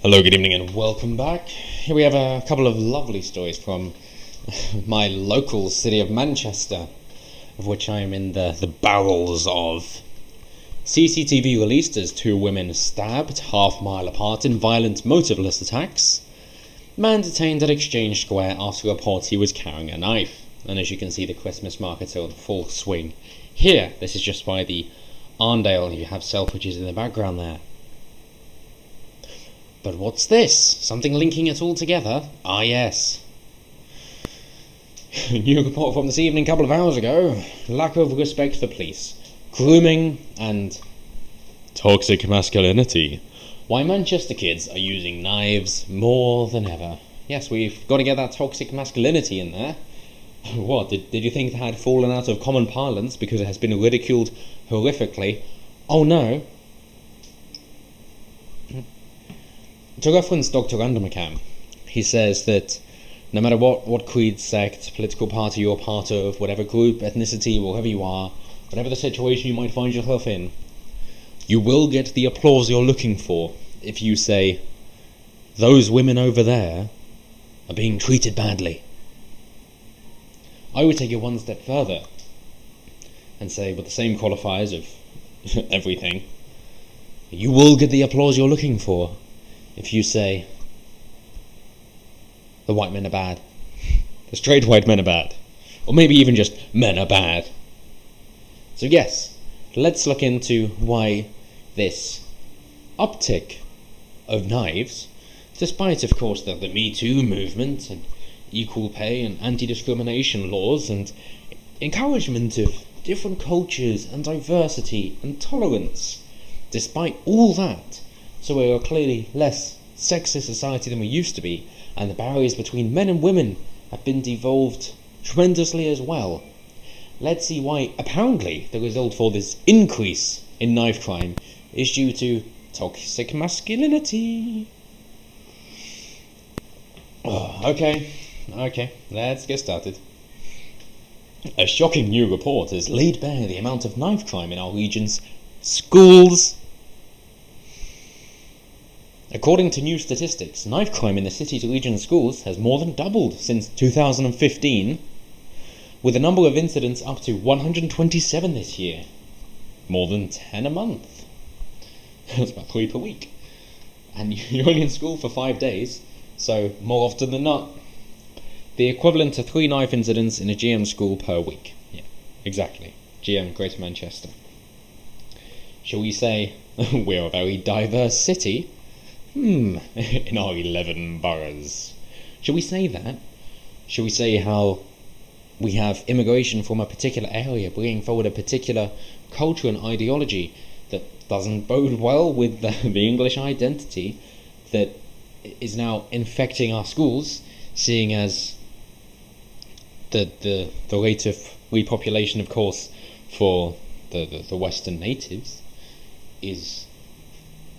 Hello, good evening, and welcome back. Here we have a couple of lovely stories from my local city of Manchester, of which I am in the bowels of. CCTV released as two women stabbed half-mile apart in violent motiveless attacks. Man detained at Exchange Square after reports he was carrying a knife. And as you can see, the Christmas markets are in full swing. Here, this is just by the Arndale. You have Selfridges in the background there. But what's this? Something linking it all together? Ah, yes. New report from this evening, a couple of hours ago. Lack of respect for police. Grooming and toxic masculinity. Why Manchester kids are using knives more than ever. Yes, we've got to get that toxic masculinity in there. What, did you think that had fallen out of common parlance because it has been ridiculed horrifically? Oh no. To reference Dr. Random, he says that no matter what creed, sect, political party you're part of, whatever group, ethnicity, wherever you are, whatever the situation you might find yourself in, you will get the applause you're looking for if you say, those women over there are being treated badly. I would take it one step further and say, with the same qualifiers of everything, you will get the applause you're looking for if you say, the white men are bad. The straight white men are bad. Or maybe even just men are bad. So yes, let's look into why this uptick of knives, despite of course the Me Too movement and equal pay and anti-discrimination laws and encouragement of different cultures and diversity and tolerance, despite all that, so we are clearly less sexist society than we used to be, and the barriers between men and women have been devolved tremendously as well. Let's see why apparently the result for this increase in knife crime is due to toxic masculinity. Okay, let's get started. A shocking new report has laid bare the amount of knife crime in our region's schools. According to new statistics, knife crime in the city's region schools has more than doubled since 2015, with the number of incidents up to 127 this year. More than 10 a month. That's about 3 per week. And you're only in school for 5 days, so more often than not, the equivalent to 3 knife incidents in a GM school per week. Yeah, exactly. GM, Greater Manchester. Shall we say we're a very diverse city? In our 11 boroughs. Shall we say that? Shall we say how we have immigration from a particular area bringing forward a particular culture and ideology that doesn't bode well with the English identity that is now infecting our schools, seeing as the rate of repopulation, of course, for the Western natives is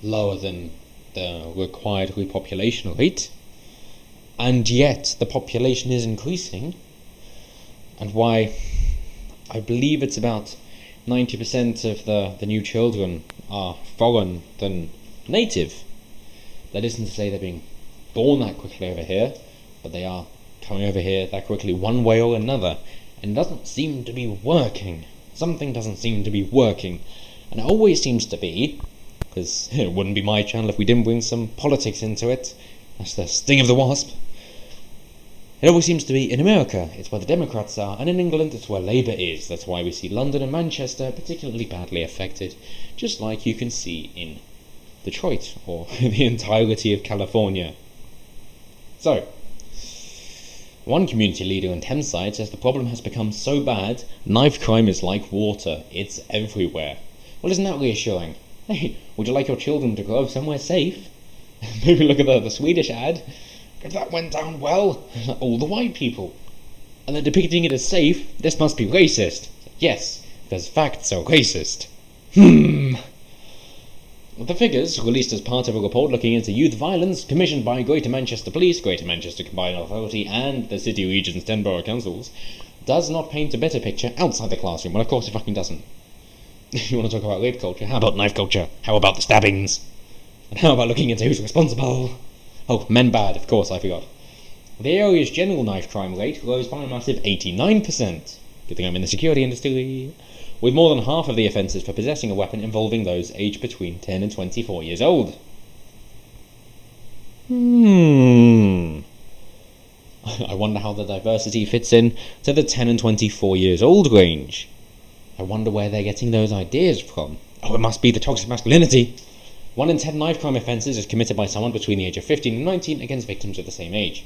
lower than the required repopulation rate, and yet the population is increasing, and why I believe it's about 90% of the new children are foreign than native. That isn't to say they're being born that quickly over here, but they are coming over here that quickly one way or another, and it doesn't seem to be working. Something doesn't seem to be working, and it always seems to be, because it wouldn't be my channel if we didn't bring some politics into it. That's the sting of the wasp. It always seems to be in America, it's where the Democrats are, and in England it's where Labour is. That's why we see London and Manchester particularly badly affected, just like you can see in Detroit, or the entirety of California. So, one community leader in Thameside says the problem has become so bad, knife crime is like water, it's everywhere. Well, isn't that reassuring? Hey, would you like your children to grow up somewhere safe? Maybe look at the Swedish ad. If that went down well, all the white people. And they're depicting it as safe, this must be racist. Yes, because facts are racist. The figures, released as part of a report looking into youth violence, commissioned by Greater Manchester Police, Greater Manchester Combined Authority, and the City Region's 10 borough councils, does not paint a better picture outside the classroom. Well, of course it fucking doesn't. You want to talk about rape culture? How about knife culture? How about the stabbings? And how about looking into who's responsible? Oh, men bad, of course, I forgot. The area's general knife crime rate rose by a massive 89%. Good thing I'm in the security industry. With more than half of the offences for possessing a weapon involving those aged between 10 and 24 years old. I wonder how the diversity fits in to the 10 and 24 years old range. I wonder where they're getting those ideas from. Oh, it must be the toxic masculinity. 1 in 10 knife crime offences is committed by someone between the age of 15 and 19 against victims of the same age.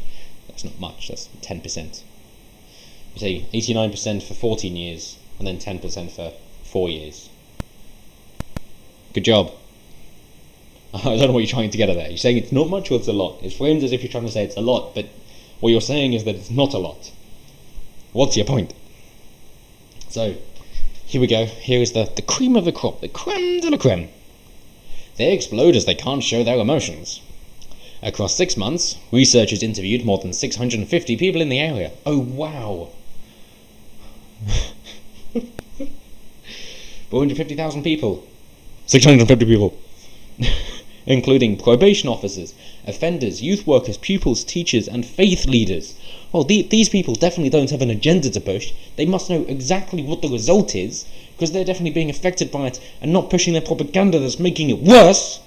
That's not much, that's 10%. You say 89% for 14 years, and then 10% for 4 years. Good job. I don't know what you're trying to get at there. You're saying it's not much or it's a lot. It's framed as if you're trying to say it's a lot, but what you're saying is that it's not a lot. What's your point? So, here we go. Here is the cream of the crop, the creme de la creme. They explode as they can't show their emotions. Across 6 months, researchers interviewed more than 650 people in the area. Oh, wow. 450,000 people. 650 people. Including probation officers, offenders, youth workers, pupils, teachers, and faith leaders. Well, these people definitely don't have an agenda to push. They must know exactly what the result is, because they're definitely being affected by it and not pushing their propaganda that's making it worse.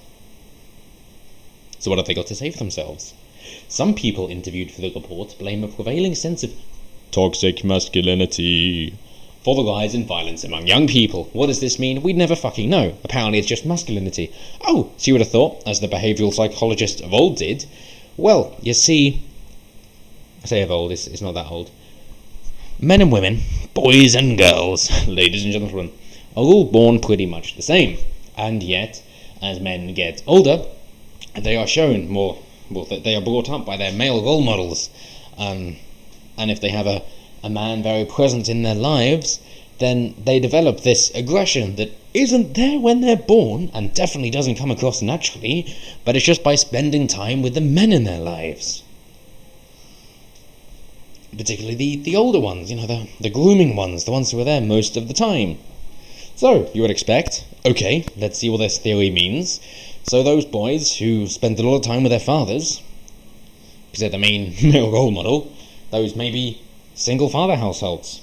So what have they got to say for themselves? Some people interviewed for the report blame a prevailing sense of toxic masculinity for the rise in violence among young people. What does this mean? We'd never fucking know. Apparently it's just masculinity. Oh, so you would have thought, as the behavioural psychologist of old did. Well, you see, I say of old, it's not that old. Men and women, boys and girls, ladies and gentlemen, are all born pretty much the same. And yet, as men get older, they are shown more, they are brought up by their male role models. And if they have a man very present in their lives, then they develop this aggression that isn't there when they're born, and definitely doesn't come across naturally, but it's just by spending time with the men in their lives. Particularly the older ones, the grooming ones, the ones who are there most of the time. So, you would expect, okay, let's see what this theory means. So those boys who spend a lot of time with their fathers, because they're the main male role model, those maybe single father households,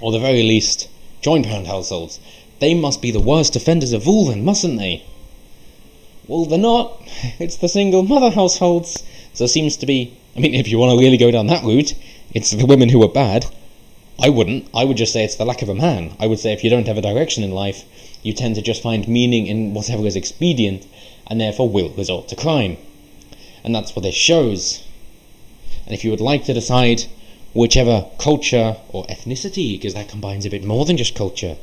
or the very least joint parent households, they must be the worst offenders of all then, mustn't they? Well, they're not. It's the single mother households. So it seems to be, if you want to really go down that route, it's the women who are bad. I wouldn't. I would just say it's the lack of a man. I would say if you don't have a direction in life, you tend to just find meaning in whatever is expedient, and therefore will resort to crime. And that's what this shows. And if you would like to decide whichever culture or ethnicity, because that combines a bit more than just culture,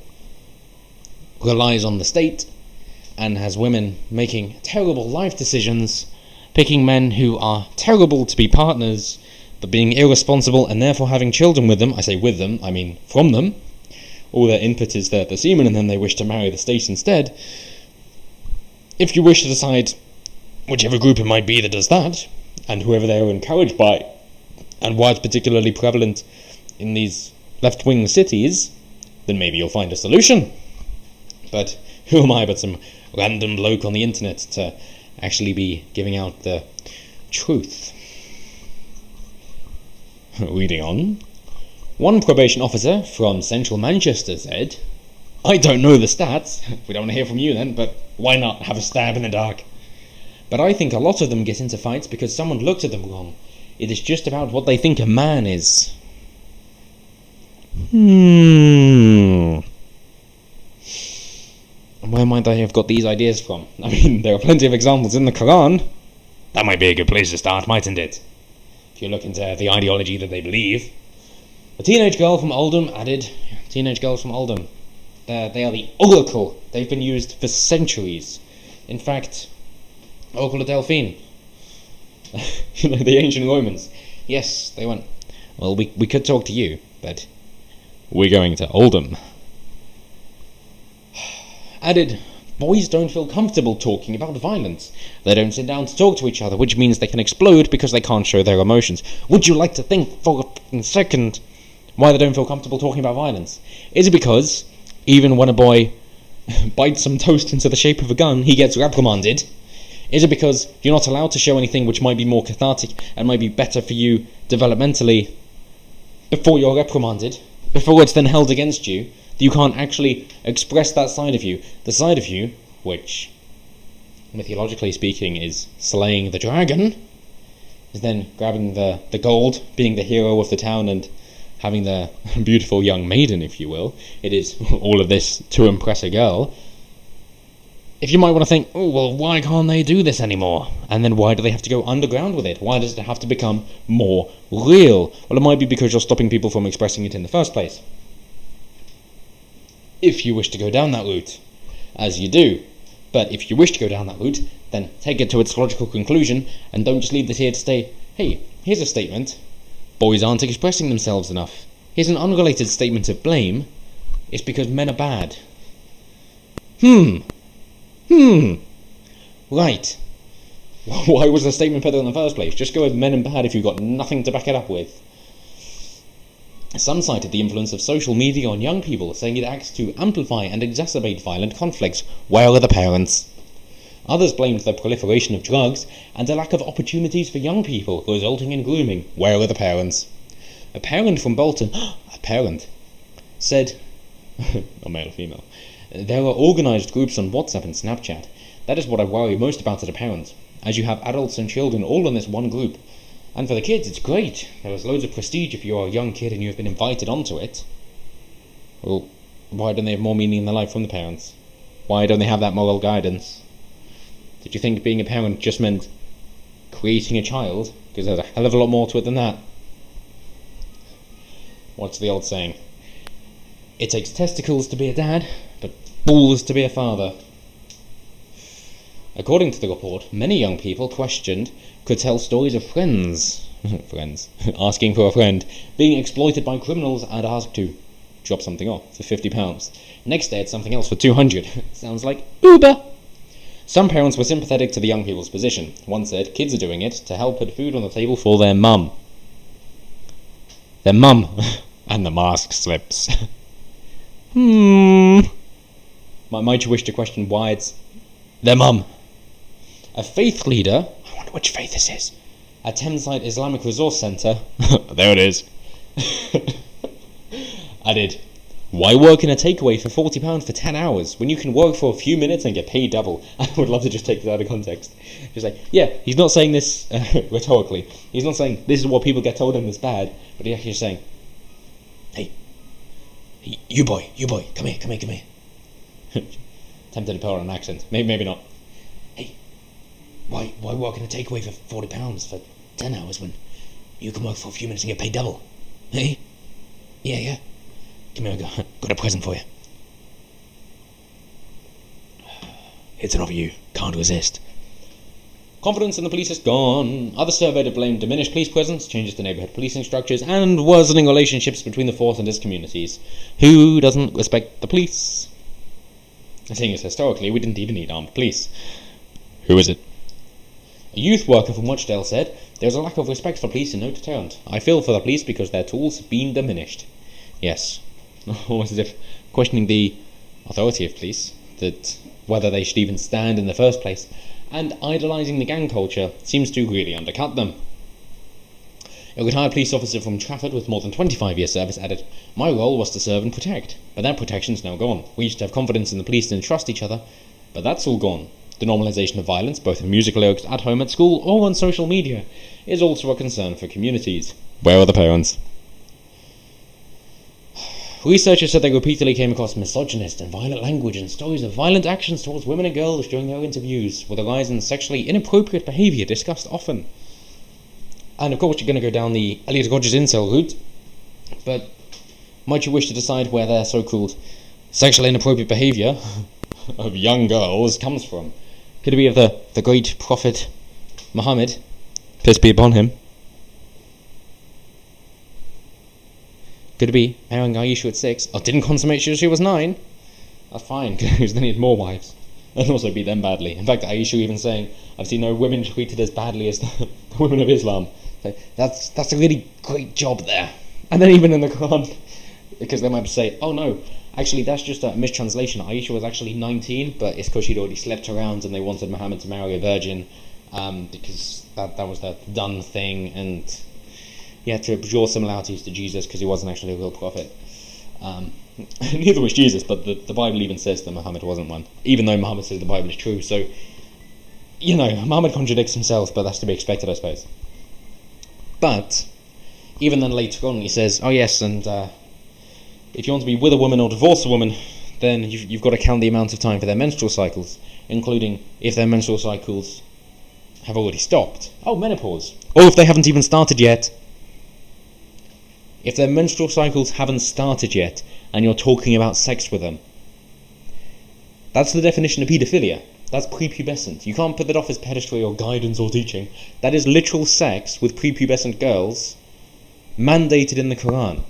relies on the state and has women making terrible life decisions, picking men who are terrible to be partners, but being irresponsible and therefore having children with them, I say with them, I mean from them, all their input is the semen and then they wish to marry the state instead. If you wish to decide whichever group it might be that does that, and whoever they are encouraged by, and why it's particularly prevalent in these left-wing cities, then maybe you'll find a solution. But who am I but some random bloke on the internet to actually be giving out the truth? Reading on. One probation officer from central Manchester said, I don't know the stats, we don't want to hear from you then, but why not have a stab in the dark? But I think a lot of them get into fights because someone looked at them wrong. It is just about what they think a man is. Where might they have got these ideas from? There are plenty of examples in the Quran. That might be a good place to start, mightn't it? If you look into the ideology that they believe. A teenage girl from Oldham added, teenage girls from Oldham, they are the oracle. They've been used for centuries. In fact, Oracle of Delphine. The ancient Romans. Yes, they went, well, we could talk to you, but we're going to Oldham. Added, boys don't feel comfortable talking about violence. They don't sit down to talk to each other, which means they can explode because they can't show their emotions. Would you like to think for a second why they don't feel comfortable talking about violence? Is it because even when a boy bites some toast into the shape of a gun, he gets reprimanded? Is it because you're not allowed to show anything which might be more cathartic and might be better for you developmentally before you're reprimanded, before it's then held against you, that you can't actually express that side of you, the side of you which, mythologically speaking, is slaying the dragon, is then grabbing the gold, being the hero of the town, and having the beautiful young maiden, if you will. It is all of this to impress a girl. If you might want to think, oh, well, why can't they do this anymore? And then why do they have to go underground with it? Why does it have to become more real? Well, it might be because you're stopping people from expressing it in the first place. If you wish to go down that route, as you do. But if you wish to go down that route, then take it to its logical conclusion, and don't just leave this here to say, hey, here's a statement. Boys aren't expressing themselves enough. Here's an unrelated statement of blame. It's because men are bad. Right. Why was the statement put there in the first place? Just go with men and bad if you've got nothing to back it up with. Some cited the influence of social media on young people, saying it acts to amplify and exacerbate violent conflicts. Where are the parents? Others blamed the proliferation of drugs and a lack of opportunities for young people, resulting in grooming. Where are the parents? A parent from Bolton, said, or male or female, there are organised groups on WhatsApp and Snapchat. That is what I worry most about as a parent, as you have adults and children all in this one group. And for the kids, it's great. There is loads of prestige if you are a young kid and you have been invited onto it. Well, why don't they have more meaning in their life from the parents? Why don't they have that moral guidance? Did you think being a parent just meant creating a child? Because there's a hell of a lot more to it than that. What's the old saying? It takes testicles to be a dad, but balls to be a father. According to the report, many young people questioned could tell stories of friends asking for a friend, being exploited by criminals and asked to drop something off for £50. Next day it's something else for 200. Sounds like Uber. Some parents were sympathetic to the young people's position. One said kids are doing it to help put food on the table for their mum. Their mum. And the mask slips. Might you wish to question why it's their mum? A faith leader, I wonder which faith this is, at Thameside Islamic Resource Centre, there it is, added, why work in a takeaway for £40 for 10 hours when you can work for a few minutes and get paid double? I would love to just take this out of context. Just like, yeah, he's not saying this rhetorically. He's not saying this is what people get told him is bad, but he's actually saying, hey, you boy, come here. Tempted to put on an accent. Maybe not. Hey, why work in a takeaway for £40 for 10 hours when you can work for a few minutes and get paid double? Hey? Yeah. Come here, I got a present for you. It's an offer you can't resist. Confidence in the police is gone. Others surveyed have blamed diminished police presence, changes to neighbourhood policing structures, and worsening relationships between the force and its communities. Who doesn't respect the police? Seeing as historically we didn't even need armed police. Who is it? A youth worker from Watchdale said, there's a lack of respect for police and no deterrent. I feel for the police because their tools have been diminished. Yes. Almost as if questioning the authority of police, that whether they should even stand in the first place, and idolising the gang culture seems to really undercut them. A retired police officer from Trafford with more than 25 years service added, my role was to serve and protect, but that protection's now gone. We used to have confidence in the police and trust each other, but that's all gone. The normalisation of violence, both in music lyrics at home, at school, or on social media, is also a concern for communities. Where are the parents? Researchers said they repeatedly came across misogynist and violent language and stories of violent actions towards women and girls during their interviews, with a rise in sexually inappropriate behaviour discussed often. And of course you're going to go down the Elliot Rodgers incel route, but might you wish to decide where their so-called sexually inappropriate behaviour of young girls comes from? Could it be of the great prophet Muhammad, peace be upon him? Could it be marrying Aisha at 6? Oh, didn't consummate she was 9? That's fine, because they need more wives. And also beat them badly. In fact, Aisha even saying, I've seen no women treated as badly as the women of Islam. So that's a really great job there. And then even in the Quran, because they might say, oh no, Actually, that's just a mistranslation. Aisha was actually 19, but it's because she'd already slept around and they wanted Muhammad to marry a virgin, because that was the done thing, and he had to draw similarities to Jesus because he wasn't actually a real prophet. Neither was Jesus, but the Bible even says that Muhammad wasn't one, even though Muhammad says the Bible is true. So, Muhammad contradicts himself, but that's to be expected, I suppose. But even then later on he says, oh yes, and if you want to be with a woman or divorce a woman, then you've got to count the amount of time for their menstrual cycles, including if their menstrual cycles have already stopped. Oh, menopause. Or if they haven't even started yet. If their menstrual cycles haven't started yet, and you're talking about sex with them. That's the definition of paedophilia. That's prepubescent. You can't put that off as pedestry or guidance or teaching. That is literal sex with prepubescent girls, mandated in the Quran.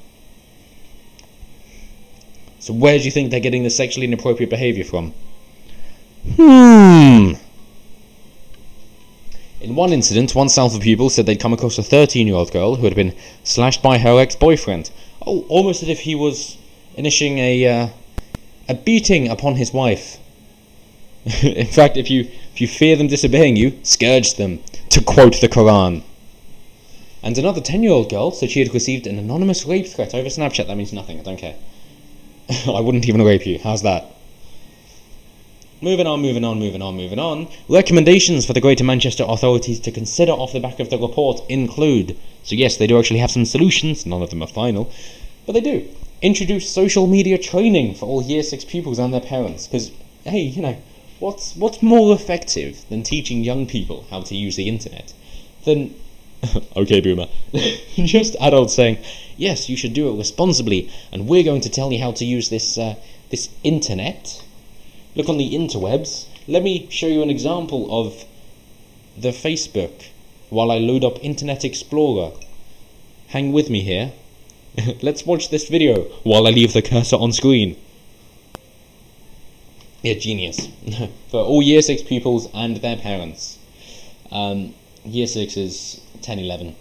So where do you think they're getting the sexually inappropriate behaviour from? In one incident, one Salva pupil said they'd come across a 13-year-old girl who had been slashed by her ex-boyfriend. Oh, almost as if he was initiating a beating upon his wife. In fact, if you fear them disobeying you, scourge them, to quote the Quran. And another 10-year-old girl said she had received an anonymous rape threat over Snapchat. That means nothing, I don't care. I wouldn't even rape you. How's that? Moving on. Recommendations for the Greater Manchester authorities to consider off the back of the report include, so yes, they do actually have some solutions, none of them are final, but they do. Introduce social media training for all Year 6 pupils and their parents, because, hey, what's more effective than teaching young people how to use the internet than... okay, boomer. Just adults saying, yes, you should do it responsibly, and we're going to tell you how to use this internet. Look on the interwebs. Let me show you an example of the Facebook while I load up Internet Explorer. Hang with me here. Let's watch this video while I leave the cursor on screen. Yeah, genius. For all Year 6 pupils and their parents. Year 6 is 10-11.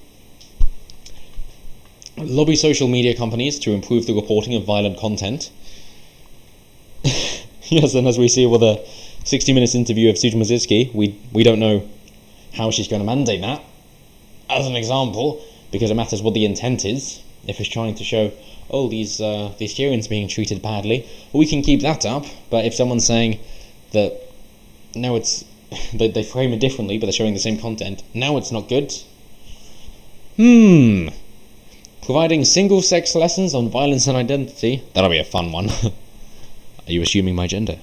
Lobby social media companies to improve the reporting of violent content. Yes, and as we see with a 60 Minutes interview of Susan Wojcicki, we don't know how she's going to mandate that, as an example, because it matters what the intent is. If it's trying to show, oh, these Syrians being treated badly, well, we can keep that up, but if someone's saying that, no, it's... they frame it differently, but they're showing the same content, now it's not good. Providing single-sex lessons on violence and identity, that'll be a fun one. Are you assuming my gender?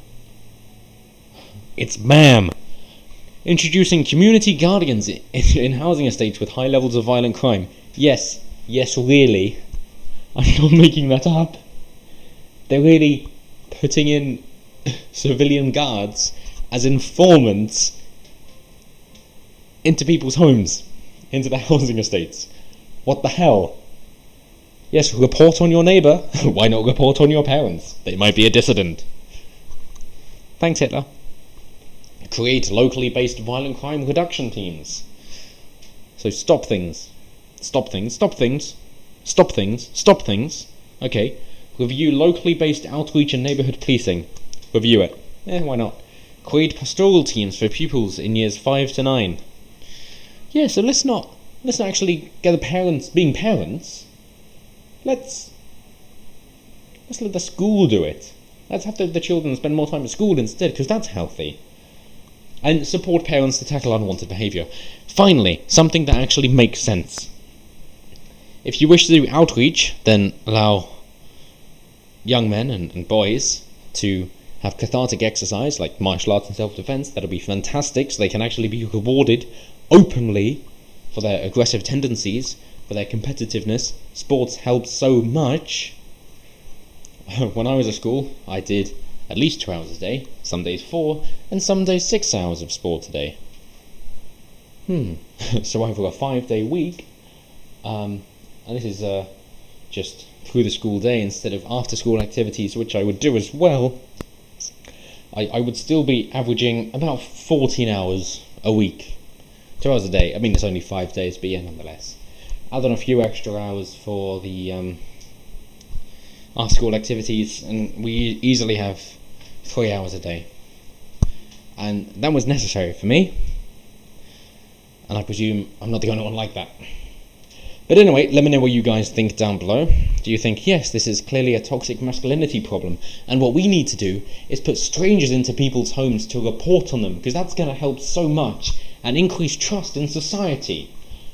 It's ma'am. Introducing community guardians in housing estates with high levels of violent crime. Yes, really. I'm not making that up. They're really putting in civilian guards as informants into people's homes, into their housing estates. What the hell? Yes, report on your neighbour. Why not report on your parents? They might be a dissident. Thanks, Hitler. Create locally based violent crime reduction teams. So stop things. Okay. Review locally based outreach and neighbourhood policing. Review it. Why not? Create pastoral teams for pupils in years 5 to 9. Yeah, so let's not actually get the parents being parents. Let's let the school do it. Let's have the children spend more time at school instead, because that's healthy. And support parents to tackle unwanted behaviour. Finally, something that actually makes sense. If you wish to do outreach, then allow young men and boys to have cathartic exercise like martial arts and self-defense. That'll be fantastic, so they can actually be rewarded openly for their aggressive tendencies, for their competitiveness. Sports help so much. When I was at school, I did at least 2 hours a day, some days 4, and some days 6 hours of sport a day. So over a 5-day week, and this is just through the school day instead of after-school activities, which I would do as well, I would still be averaging about 14 hours a week. 2 hours a day. I mean, it's only 5 days, but yeah, nonetheless. Add on a few extra hours for the our school activities, and we easily have 3 hours a day. And that was necessary for me, and I presume I'm not the only one like that. But anyway, let me know what you guys think down below. Do you think, yes, this is clearly a toxic masculinity problem, and what we need to do is put strangers into people's homes to report on them, because that's going to help so much and increase trust in society?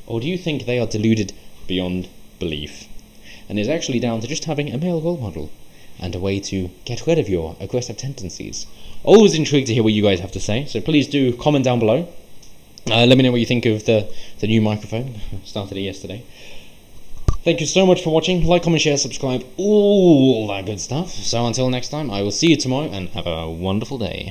Or do you think they are deluded beyond belief, and is actually down to just having a male role model and a way to get rid of your aggressive tendencies? Always intrigued to hear what you guys have to say, so please do comment down below. Let me know what you think of the new microphone. Started it yesterday. Thank you so much for watching. Like, comment, share, subscribe, all that good stuff. So until next time, I will see you tomorrow, and have a wonderful day.